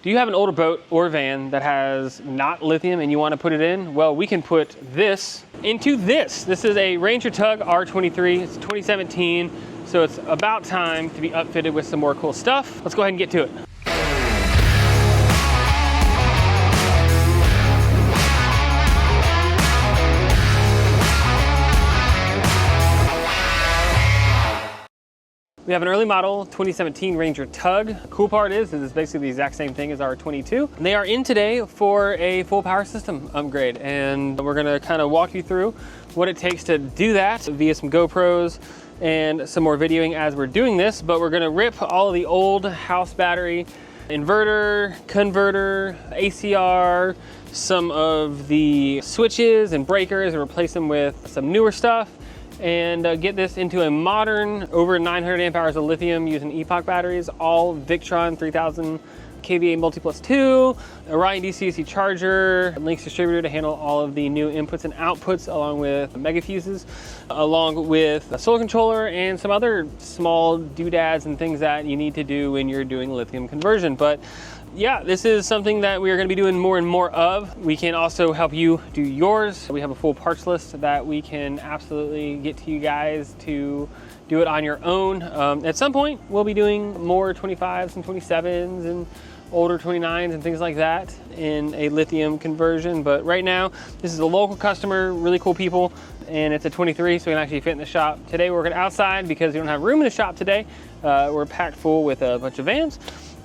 Do you have an older boat or van that has not lithium and you want to put it in? Well, we can put this into this. This is a Ranger Tug R-23. It's 2017, so it's about time to be upfitted with some more cool stuff. Let's go ahead and get to it. We have an early model 2017 Ranger Tug. Cool part is it's basically the exact same thing as our 22. They are in today for a full power system upgrade, and we're gonna kind of walk you through what it takes to do that via some GoPros and some more videoing as we're doing this. But we're gonna rip all of the old house battery, inverter, converter, ACR, some of the switches and breakers, and replace them with some newer stuff, and get this into a modern, over 900 amp hours of lithium using Epoch batteries, all Victron 3000 kVA multi+2, Orion DC-DC charger, Links distributor to handle all of the new inputs and outputs, along with mega fuses, along with a solar controller and some other small doodads and things that you need to do when you're doing lithium conversion. But yeah, this is something that we are going to be doing more and more of. We can also help you do yours. We have a full parts list that we can absolutely get to you guys to do it on your own. At some point, we'll be doing more 25s and 27s and older 29s and things like that in a lithium conversion. But right now, this is a local customer, really cool people, and it's a 23, so we can actually fit in the shop. Today, we're working outside because we don't have room in the shop today. We're packed full with a bunch of vans.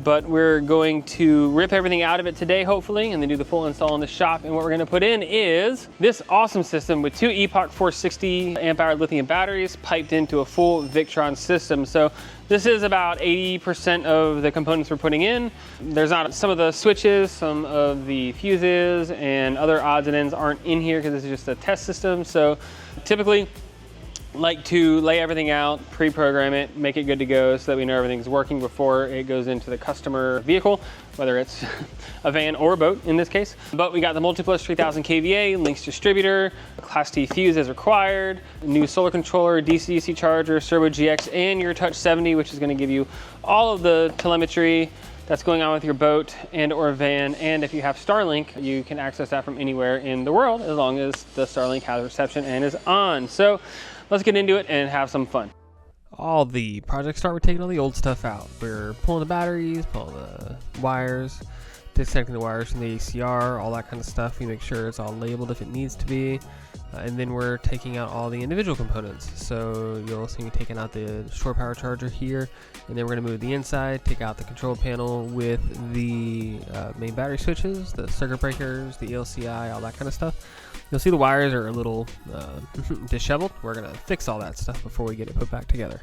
But we're going to rip everything out of it today, hopefully, and then do the full install in the shop. And what we're gonna put in is this awesome system with two Epoch 460 amp hour lithium batteries piped into a full Victron system. So this is about 80% of the components we're putting in. There's not some of the switches, some of the fuses, and other odds and ends aren't in here because this is just a test system. So typically, like to lay everything out, pre-program it, make it good to go so that we know everything's working before it goes into the customer vehicle, whether it's a van or a boat in this case. But we got the multi+ 3000 kVA, Links distributor, Class T fuse as required, new solar controller, DC-DC charger, Servo GX, and your Touch 70, which is gonna give you all of the telemetry that's going on with your boat and or van. And if you have Starlink, you can access that from anywhere in the world as long as the Starlink has reception and is on. So let's get into it and have some fun. All the projects start with taking all the old stuff out. We're pulling the batteries, pulling the wires, disconnecting the wires from the ACR, all that kind of stuff. We make sure it's all labeled if it needs to be. And then we're taking out all the individual components. So you'll see me taking out the shore power charger here, and then we're gonna move the inside, take out the control panel with the main battery switches, the circuit breakers, the ELCI, all that kind of stuff. You'll see the wires are a little disheveled. We're gonna fix all that stuff before we get it put back together.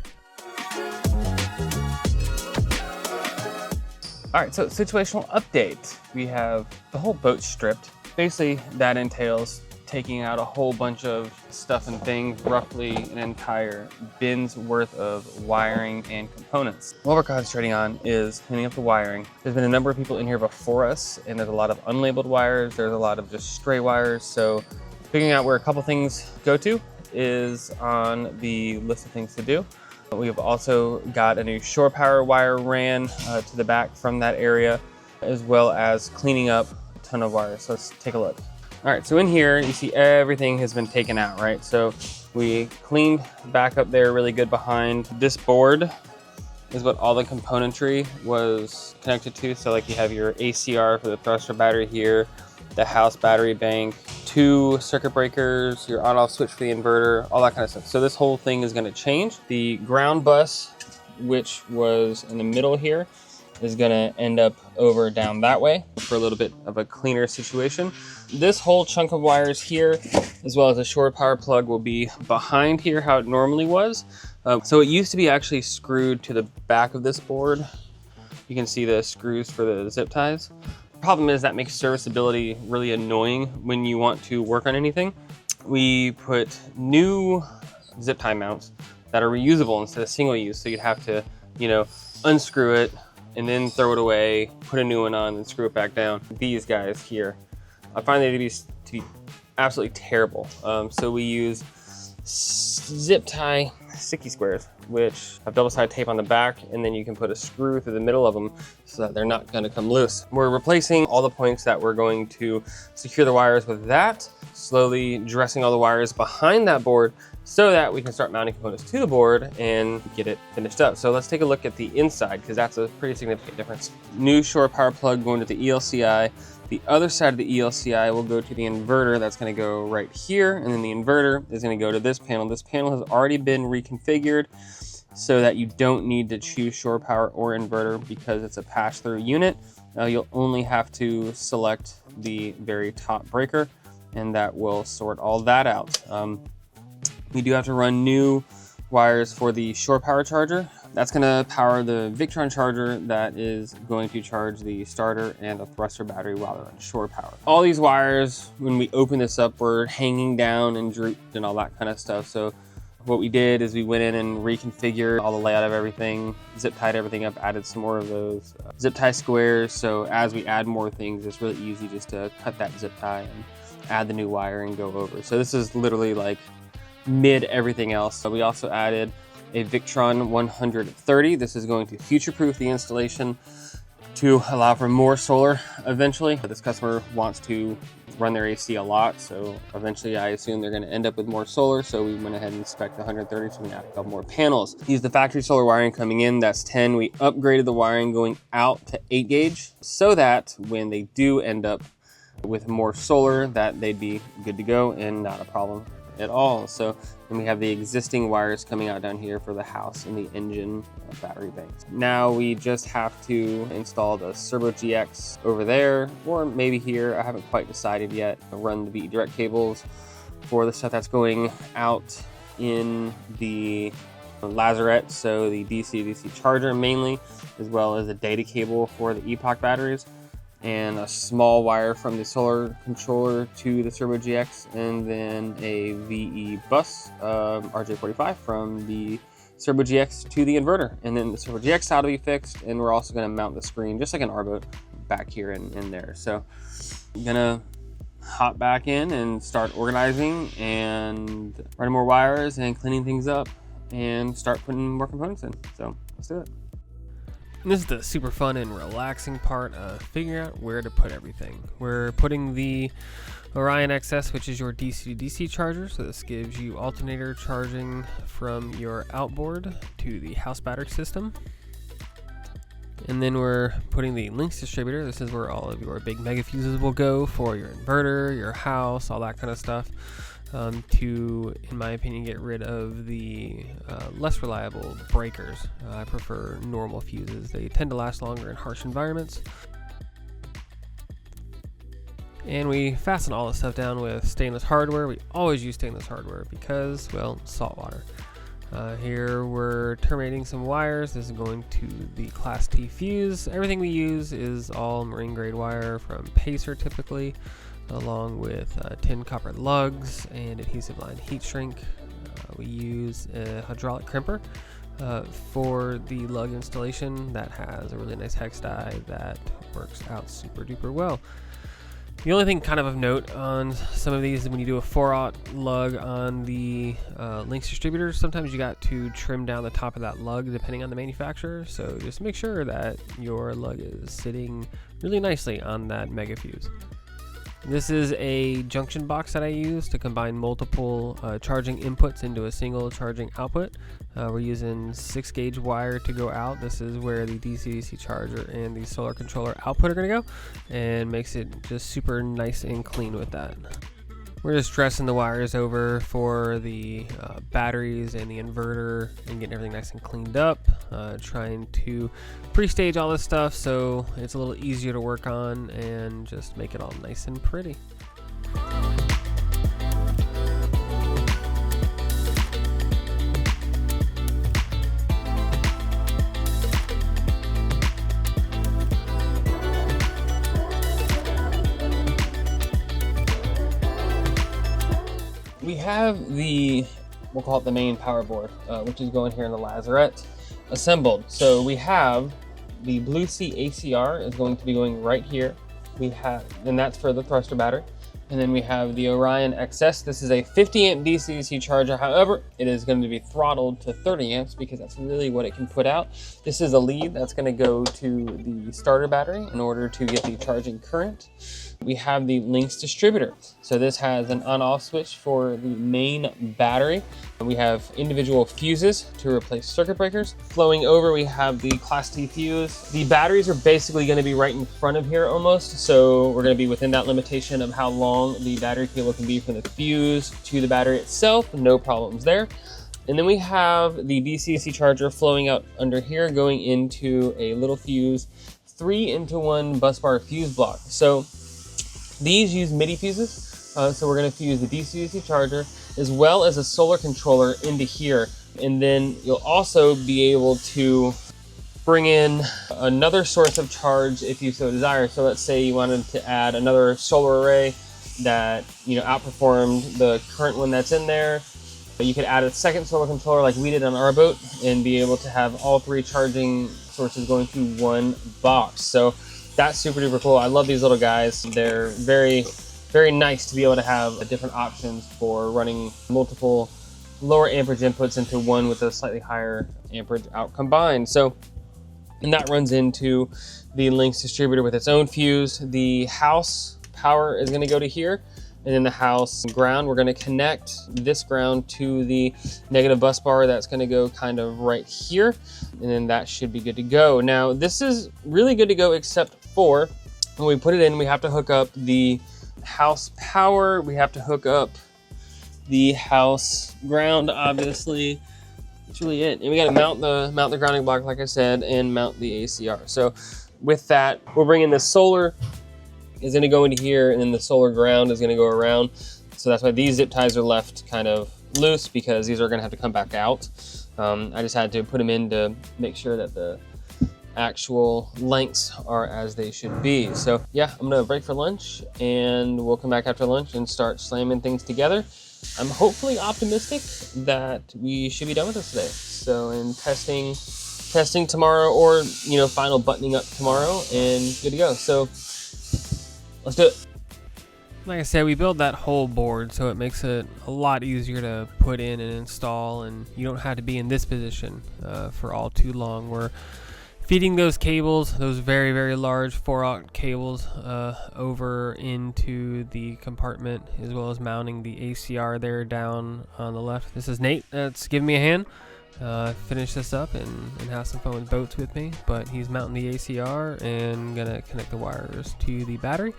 All right, so situational update. We have the whole boat stripped. Basically, that entails taking out a whole bunch of stuff and things, roughly an entire bin's worth of wiring and components. What we're concentrating on is cleaning up the wiring. There's been a number of people in here before us, and there's a lot of unlabeled wires. There's a lot of just stray wires. So figuring out where a couple things go to is on the list of things to do. We have also got a new shore power wire ran to the back from that area, as well as cleaning up a ton of wires. So let's take a look. All right, so in here, you see everything has been taken out, right? So we cleaned back up there really good behind. This board is what all the componentry was connected to. So like you have your ACR for the thruster battery here, the house battery bank, two circuit breakers, your on-off switch for the inverter, all that kind of stuff. So this whole thing is gonna change. The ground bus, which was in the middle here, is gonna end up over down that way for a little bit of a cleaner situation. This whole chunk of wires here, as well as a shore power plug, will be behind here how it normally was. So it used to be actually screwed to the back of this board. You can see the screws for the zip ties. The problem is that makes serviceability really annoying when you want to work on anything. We put new zip tie mounts that are reusable instead of single use. So you'd have to, unscrew it and then throw it away, put a new one on and screw it back down. These guys here, I find them to be absolutely terrible. So we use zip tie sticky squares, which have double-sided tape on the back, and then you can put a screw through the middle of them so that they're not going to come loose. We're replacing all the points that we're going to secure the wires with that, slowly dressing all the wires behind that board so that we can start mounting components to the board and get it finished up. So let's take a look at the inside, because that's a pretty significant difference. New shore power plug going to the ELCI. The other side of the ELCI will go to the inverter. That's going to go right here, and then the inverter is going to go to this panel. This panel has already been reconfigured so that you don't need to choose shore power or inverter because it's a pass-through unit. You'll only have to select the very top breaker, and that will sort all that out. We do have to run new wires for the shore power charger. That's going to power the Victron charger that is going to charge the starter and the thruster battery while they're on shore power. All these wires, when we open this up, were hanging down and drooped and all that kind of stuff. So what we did is we went in and reconfigured all the layout of everything, zip tied everything up, added some more of those zip tie squares. So as we add more things, it's really easy just to cut that zip tie and add the new wire and go over. So this is literally like mid everything else. So we also added a Victron 130. This is going to future-proof the installation to allow for more solar eventually. This customer wants to run their AC a lot, so eventually I assume they're going to end up with more solar, so we went ahead and spec'd the 130, so we added a couple more panels. Use the factory solar wiring coming in, that's 10. We upgraded the wiring going out to 8 gauge so that when they do end up with more solar, that they'd be good to go and not a problem at all. So then we have the existing wires coming out down here for the house and the engine battery banks. Now we just have to install the Servo GX over there, or maybe here. I haven't quite decided yet. I'll run the VE direct cables for the stuff that's going out in the lazarette, so the DC-DC charger mainly, as well as a data cable for the Epoch batteries, and a small wire from the solar controller to the Servo GX, and then a VE bus RJ45 from the Servo GX to the inverter. And then the Servo GX side will be fixed, and we're also going to mount the screen just like an R-boat back here and there. So I'm gonna hop back in and start organizing and running more wires and cleaning things up and start putting more components in. So let's do it. This is the super fun and relaxing part of figuring out where to put everything. We're putting the Orion XS, which is your DC to DC charger. So this gives you alternator charging from your outboard to the house battery system. And then we're putting the Lynx distributor. This is where all of your big mega fuses will go for your inverter, your house, all that kind of stuff. To, in my opinion, get rid of the less reliable breakers. I prefer normal fuses. They tend to last longer in harsh environments. And we fasten all this stuff down with stainless hardware. We always use stainless hardware because, well, salt water. Here we're terminating some wires. This is going to the Class T fuse. Everything we use is all marine grade wire from Pacer typically, along with tin copper lugs and adhesive line heat shrink. We use a hydraulic crimper for the lug installation that has a really nice hex die that works out super duper well. The only thing kind of note on some of these is when you do a 4/0 lug on the Lynx distributors, sometimes you got to trim down the top of that lug depending on the manufacturer. So just make sure that your lug is sitting really nicely on that mega fuse. This is a junction box that I use to combine multiple charging inputs into a single charging output. We're using 6 gauge wire to go out. This is where the DC-DC charger and the solar controller output are going to go, and makes it just super nice and clean with that. We're just dressing the wires over for the batteries and the inverter and getting everything nice and cleaned up. Trying to pre-stage all this stuff so it's a little easier to work on and just make it all nice and pretty. We have the, we'll call it the main power board, which is going here in the lazarette, assembled. So we have the Blue Sea ACR is going to be going right here. We have, and that's for the thruster battery. And then we have the Orion XS. This is a 50 amp DC charger. However, it is going to be throttled to 30 amps because that's really what it can put out. This is a lead that's going to go to the starter battery in order to get the charging current. We have the Lynx distributor. So this has an on-off switch for the main battery. We have individual fuses to replace circuit breakers. Flowing over, we have the Class T fuse. The batteries are basically going to be right in front of here almost. So we're going to be within that limitation of how long the battery cable can be from the fuse to the battery itself. No problems there. And then we have the DC charger flowing out under here, going into a little fuse, 3-into-1 bus bar fuse block. So these use MIDI fuses, so we're going to fuse the DC charger as well as a solar controller into here. And then you'll also be able to bring in another source of charge if you so desire. So let's say you wanted to add another solar array that, you know, outperformed the current one that's in there. You could add a second solar controller like we did on our boat and be able to have all 3 charging sources going to one box. So that's super duper cool. I love these little guys. They're very, very nice to be able to have different options for running multiple lower amperage inputs into one with a slightly higher amperage out combined. So, and that runs into the Lynx distributor with its own fuse. The house power is going to go to here, and then the house ground, we're going to connect this ground to the negative bus bar. That's going to go kind of right here, and then that should be good to go. Now, this is really good to go except for when we put it in, we have to hook up the house power. We have to hook up the house ground, obviously. That's really it. And we got to mount the grounding block, like I said, and mount the ACR. So with that, we'll bring in the solar is going to go into here, and then the solar ground is going to go around. So that's why these zip ties are left kind of loose, because these are going to have to come back out. I just had to put them in to make sure that the actual lengths are as they should be. So yeah, I'm gonna break for lunch and we'll come back after lunch and start slamming things together. I'm hopefully optimistic that we should be done with this today. So in testing tomorrow, or you know, final buttoning up tomorrow, and good to go. So let's do it. Like I said, we built that whole board, so it makes it a lot easier to put in and install, and you don't have to be in this position for all too long. We're feeding those cables, those very, very large 4-aught cables, over into the compartment, as well as mounting the ACR there down on the left. This is Nate that's giving me a hand. Finish this up and have some fun with boats with me, but he's mounting the ACR and gonna connect the wires to the battery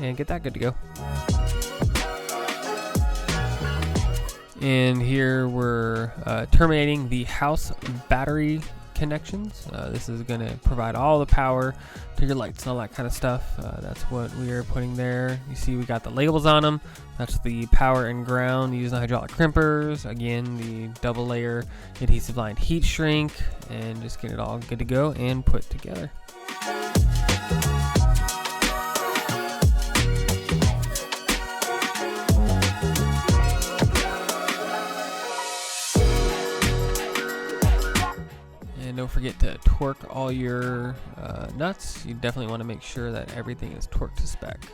and get that good to go. And here we're terminating the house battery connections. This is going to provide all the power to your lights and all that kind of stuff. That's what we are putting there. You see we got the labels on them. That's the power and ground using the hydraulic crimpers. Again, the double layer adhesive lined heat shrink, and just get it all good to go and put together. Don't forget to torque all your nuts. You definitely want to make sure that everything is torqued to spec.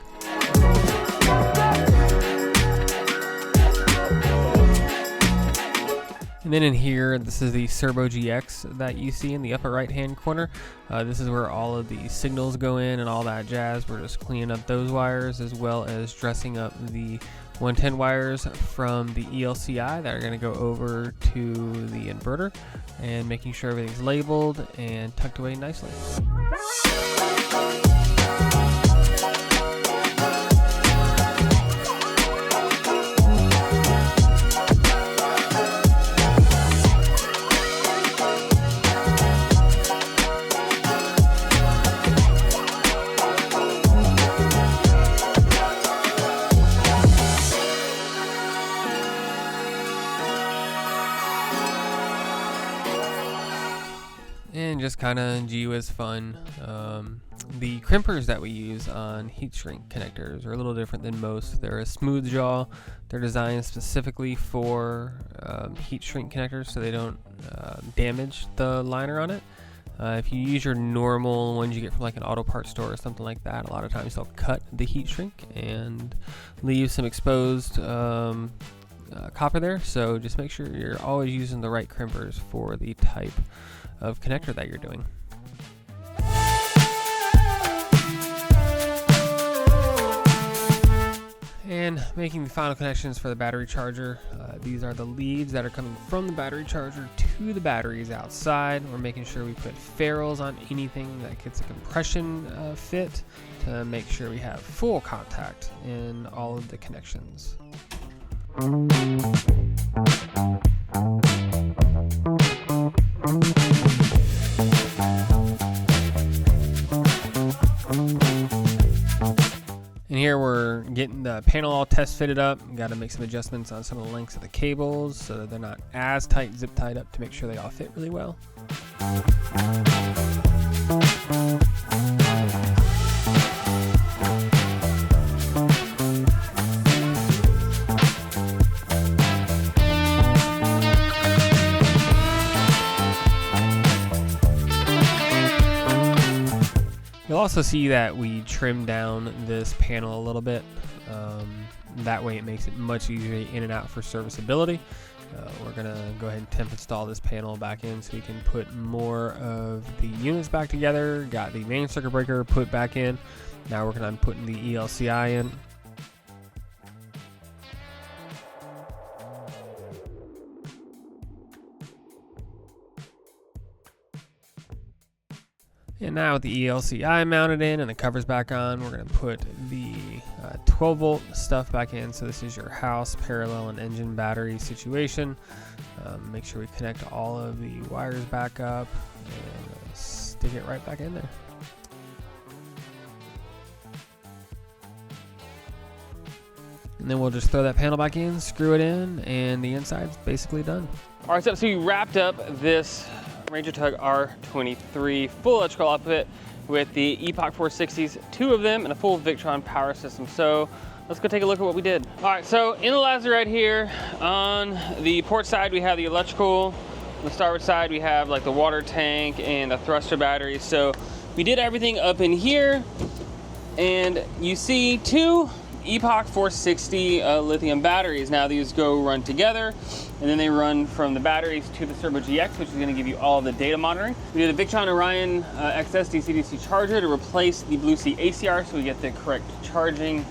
And then in here, this is the Servo GX that you see in the upper right hand corner. This is where all of the signals go in and all that jazz. We're just cleaning up those wires, as well as dressing up the 110 wires from the ELCI that are going to go over to the inverter, and making sure everything's labeled and tucked away nicely. And just kind of gee whiz fun. The crimpers that we use on heat shrink connectors are a little different than most. They're a smooth jaw. They're designed specifically for heat shrink connectors, so they don't damage the liner on it. If you use your normal ones you get from like an auto parts store or something like that, a lot of times they'll cut the heat shrink and leave some exposed copper there. So just make sure you're always using the right crimpers for the type of connector that you're doing. And making the final connections for the battery charger. These are the leads that are coming from the battery charger to the batteries outside. We're making sure we put ferrules on anything that gets a compression fit to make sure we have full contact in all of the connections. And here we're getting the panel all test fitted up. Got to make some adjustments on some of the lengths of the cables so that they're not as tight, zip tied up, to make sure they all fit really well. You'll also see that we trimmed down this panel a little bit. That way it makes it much easier in and out for serviceability. We're gonna go ahead and temp install this panel back in so we can put more of the units back together. Got the main circuit breaker put back in. Now we're gonna be putting the ELCI in. And now with the ELCI mounted in and the covers back on, we're going to put the 12 volt stuff back in. So this is your house, parallel, and engine battery situation. Make sure we connect all of the wires back up and stick it right back in there. And then we'll just throw that panel back in, screw it in, and the inside's basically done. All right, so we wrapped up this Ranger Tug R-23 full electrical outfit with the Epoch 460s, 2 of them, and a full Victron power system. So let's go take a look at what we did. All right, so in the lazarette here, on the port side, we have the electrical. On the starboard side, we have like the water tank and the thruster battery. So we did everything up in here, and you see 2 Epoch 460 lithium batteries. Now these go run together, and then they run from the batteries to the Turbo GX, which is going to give you all the data monitoring. We did a Victron Orion XS DC-DC charger to replace the Blue Sea ACR, so we get the correct charging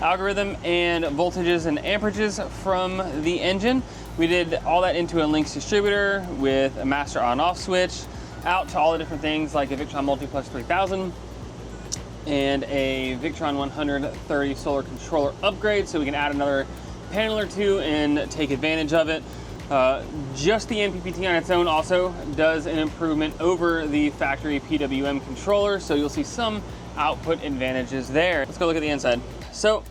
algorithm and voltages and amperages from the engine. We did all that into a Lynx distributor with a master on-off switch out to all the different things like a Victron Multiplex 3000 and a Victron 130 solar controller upgrade, so we can add another panel or 2 and take advantage of it. Just the MPPT on its own also does an improvement over the factory PWM controller, so you'll see some output advantages there. Let's go look at the inside. So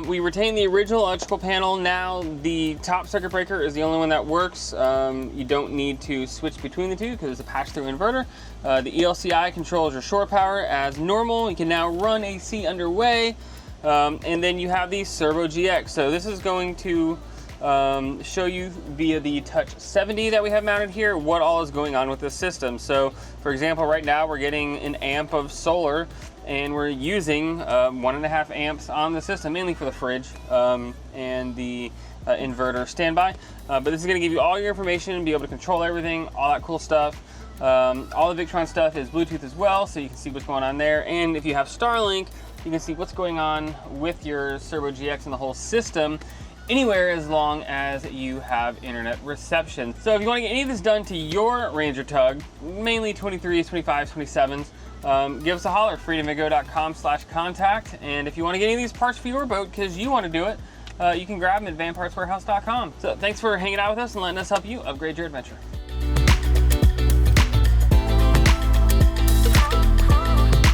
we retain the original electrical panel. Now the top circuit breaker is the only one that works. You don't need to switch between the two because it's a patch-through inverter. The ELCI controls your shore power as normal. You can now run AC underway. And then you have the Turbo GX. So this is going to show you via the Touch 70 that we have mounted here what all is going on with this system. So for example, right now we're getting an amp of solar, and we're using 1.5 amps on the system, mainly for the fridge and the inverter standby. But this is going to give you all your information and be able to control everything, all that cool stuff. All the Victron stuff is Bluetooth as well, so you can see what's going on there. And if you have Starlink, you can see what's going on with your Turbo GX and the whole system anywhere as long as you have internet reception. So if you want to get any of this done to your Ranger Tug, mainly 23s, 25s, 27s, give us a holler, freedomvango.com/contact. And if you want to get any of these parts for your boat because you want to do it, you can grab them at vanpartswarehouse.com. So thanks for hanging out with us and letting us help you upgrade your adventure.